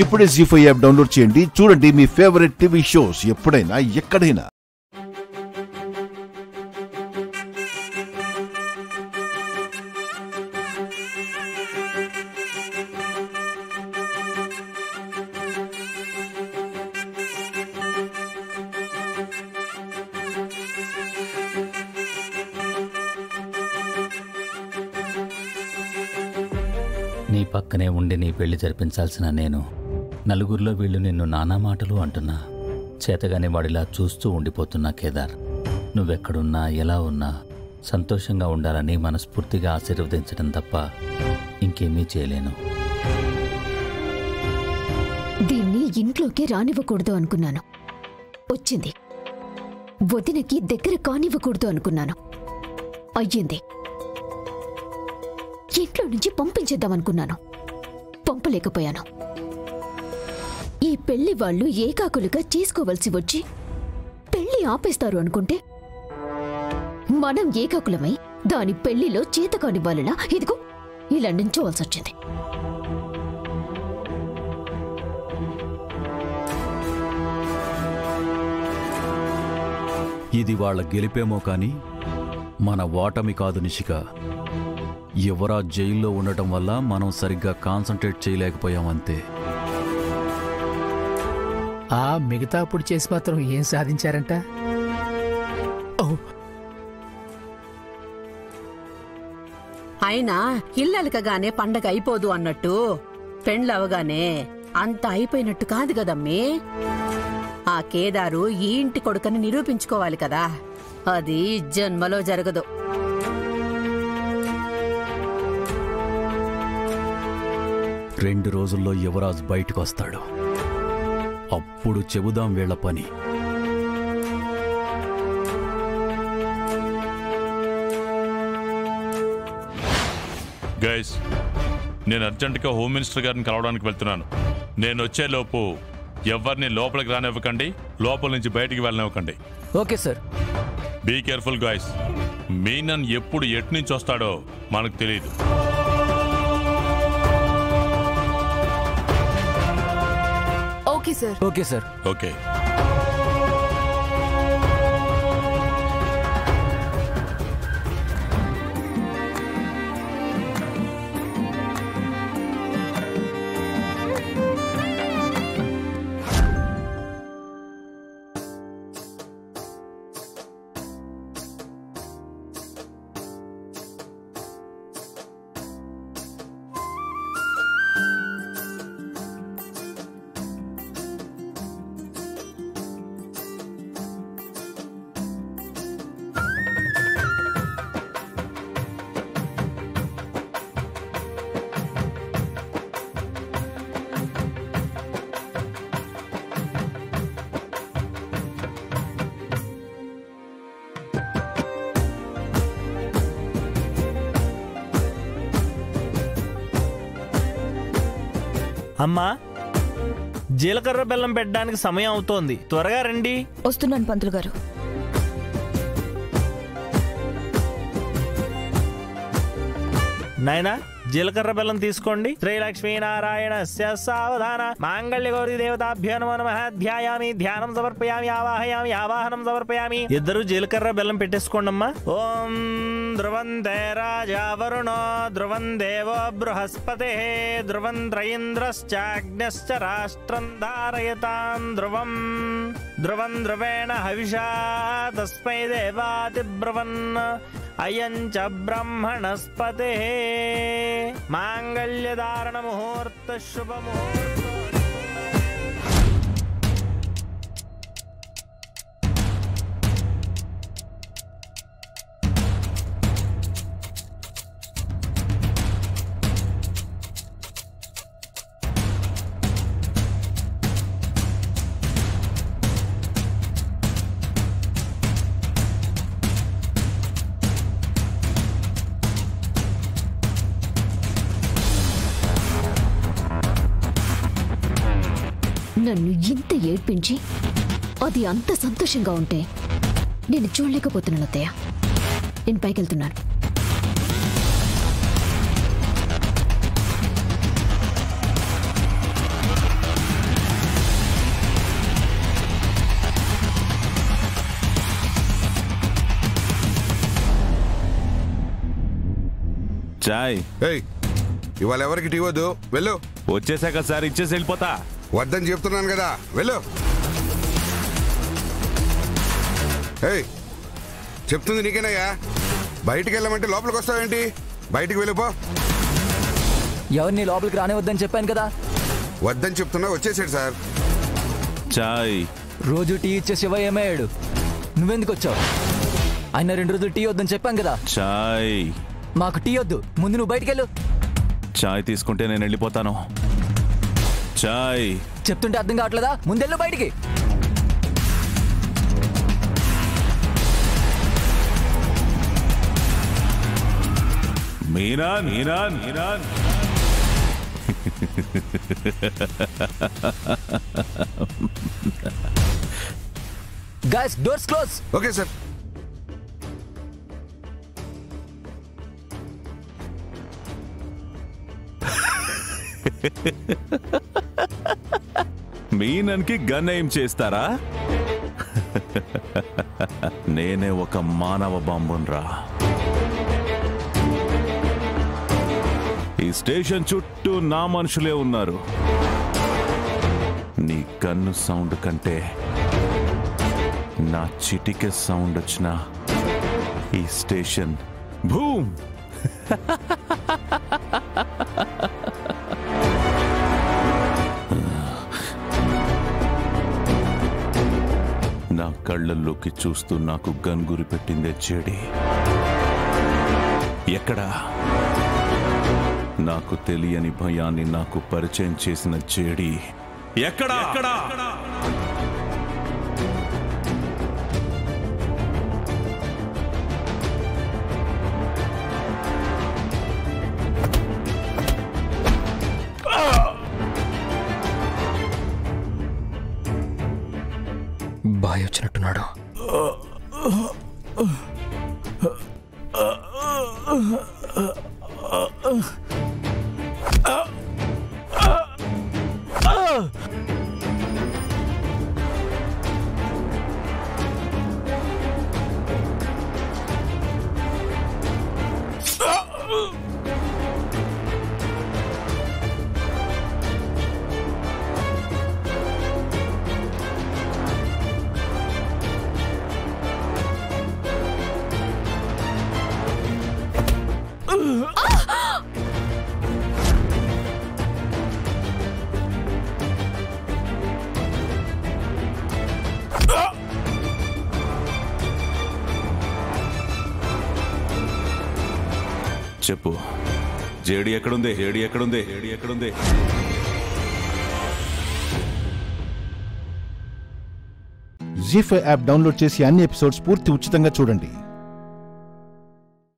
ఇప్పుడే జీ5 app download చేయండి. చూడండి మీ ఫేవరెట్ టీవీ షోస్ ఎప్పుడైనా ఎక్కడైనా. నీ పక్కనే ఉండి నీ పెళ్లి జరిపించాల్సిన నేను నలుగురిలో వీళ్ళు నిన్ను నానా మాటలు అంటున్నా. చేతగానే వాడిలా చూస్తూ ఉండిపోతున్నా. కేదార్, నువ్వెక్కడున్నా ఎలా ఉన్నా సంతోషంగా ఉండాలని మనస్ఫూర్తిగా ఆశీర్వదించడం తప్ప ఇంకేమీ చేయలేను. దీన్ని ఇంట్లోకి రానివ్వకూడదు అనుకున్నాను, వచ్చింది. వదినకి దగ్గర కానివ్వకూడదు అనుకున్నాను, అయ్యింది. ఇంట్లో నుంచి పంపించేద్దామనుకున్నాను, పంపలేకపోయాను. ఈ పెళ్లి వాళ్ళు ఏకాకులుగా చేసుకోవలసి వచ్చి పెళ్లి ఆపేస్తారు అనుకుంటే మనం ఏకాకులమై దాని పెళ్లిలో చేతకాని వాళ్ళలా ఇదిగో ఇలా నించోవలసి వచ్చింది. ఇది వాళ్ళ గెలిపేమో కానీ మన ఓటమి కాదు నిషిక. యువరాజ్ జైల్లో ఉండటం వల్ల మనం సరిగ్గా కాన్సంట్రేట్ చేయలేకపోయామంతే. మిగతా అప్పుడు చేసి మాత్రం ఏం సాధించారంట? అయినా ఇల్లలకగానే పండగ అయిపోదు అన్నట్టు పెండ్లవగానే అంత అయిపోయినట్టు కాదు కదమ్మీ. ఆ కేదారు ఈ ఇంటి కొడుకని నిరూపించుకోవాలి కదా, అది జన్మలో జరగదు. రెండు రోజుల్లో యువరాజ్ బయటకు వస్తాడు, అప్పుడు చెబుదాం వీళ్ల పని. గైస్, నేను అర్జెంటుగా హోమ్ మినిస్టర్ గారిని కలవడానికి వెళ్తున్నాను. నేను వచ్చేలోపు ఎవరిని లోపలికి రానివ్వకండి, లోపల నుంచి బయటికి వెళ్ళనివ్వకండి. Okay sir. Be careful guys. Menon ఎప్పుడు ఎటు నుంచి వస్తాడో మనకు తెలియదు. Okay sir. Okay sir. Okay. అమ్మా, జీలకర్ర బెల్లం పెట్టడానికి సమయం అవుతోంది, త్వరగా రండి. వస్తున్నాను పంతులు గారు. నాయనా, జీలకర్ర బెల్లం తీసుకోండి. శ్రీలక్ష్మీనారాయణ సావధాన మాంగళ్య గౌరీ దేవతాభ్యో నమః. ధ్యాయామి, ధ్యానం సమర్పయామి, ఆవాహయామి, ఆవాహనం సమర్పయామి. ఇద్దరు జీలకర్ర బెల్లం పెట్టేసుకోండమ్మా. ఓం ధ్రువంతే రాజా వరుణో, ధ్రువం దేవో బృహస్పతే, ధ్రువం త్రయింద్రశ్చాగ్న్యశ్చ రాష్ట్రం ధారయతాం ధ్రువం. ధ్రువం ధ్రువేణ హవిషా తస్మై దేవాతిబ్రువన్. అయంచ బ్రహ్మణస్పతే. మాంగళ్యధారణ ముహూర్త శుభముహూర్త. నన్ను ఇంత ఏడ్పించి అది అంత సంతోషంగా ఉంటే నేను చూడలేకపోతున్నాను అత్తయ్య. నేను పైకెళ్తున్నాను. చాయ్. ఇవాళ ఎవరికి టీ వద్దు, వెళ్ళు. వచ్చేసాక సార్ ఇచ్చేసి వెళ్ళిపోతా. వద్దని చెప్తున్నాను కదా, వెళ్ళు. చెప్తుంది నీకేనయ్యా. బయటికి వెళ్ళమంటే లోపలికి వస్తావేంటి? బయటికి వెళ్ళిపో. ఎవరిని లోపలికి రానివద్దని చెప్పాను కదా. వద్దని చెప్తున్నా, వచ్చేసాడు సార్. చాయ్. రోజు టీ ఇచ్చే శివ ఏమయ్యాడు? నువ్వెందుకు వచ్చావు? ఆయన 2 రోజులు టీ వద్దని చెప్పాను కదా. చాయ్. మాకు టీ వద్దు, ముందు నువ్వు బయటికి వెళ్ళు. చాయ్ తీసుకుంటే నేను వెళ్ళిపోతాను. చాయ్. చెప్తుంటే అర్థం కావట్లేదా? ముందెళ్ళు బయటికి. Meena Meena Meena. Guys, doors close. Okay sir. మీనన్కి గన్ ఏం చేస్తారా? నేనే ఒక మానవ బాంబున్రా. ఈ స్టేషన్ చుట్టూ నా మనుషులే ఉన్నారు. నీ గన్ను సౌండ్ కంటే నా చిటికె సౌండ్ వచ్చిన ఈ స్టేషన్ భూమ్. నా కళ్ళల్లోకి చూస్తూ నాకు గన్ గురి పెట్టిందే జేడి. ఎక్కడా? నాకు తెలియని భయాన్ని నాకు పరిచయం చేసిన జేడి ఎక్కడా? బాయ్ వచ్చినట్టున్నాడు. చెప్పు, జేడి ఎక్కడుంది? జీ5 యాప్ డౌన్లోడ్ చేసి అన్ని ఎపిసోడ్స్ పూర్తి ఉచితంగా చూడండి.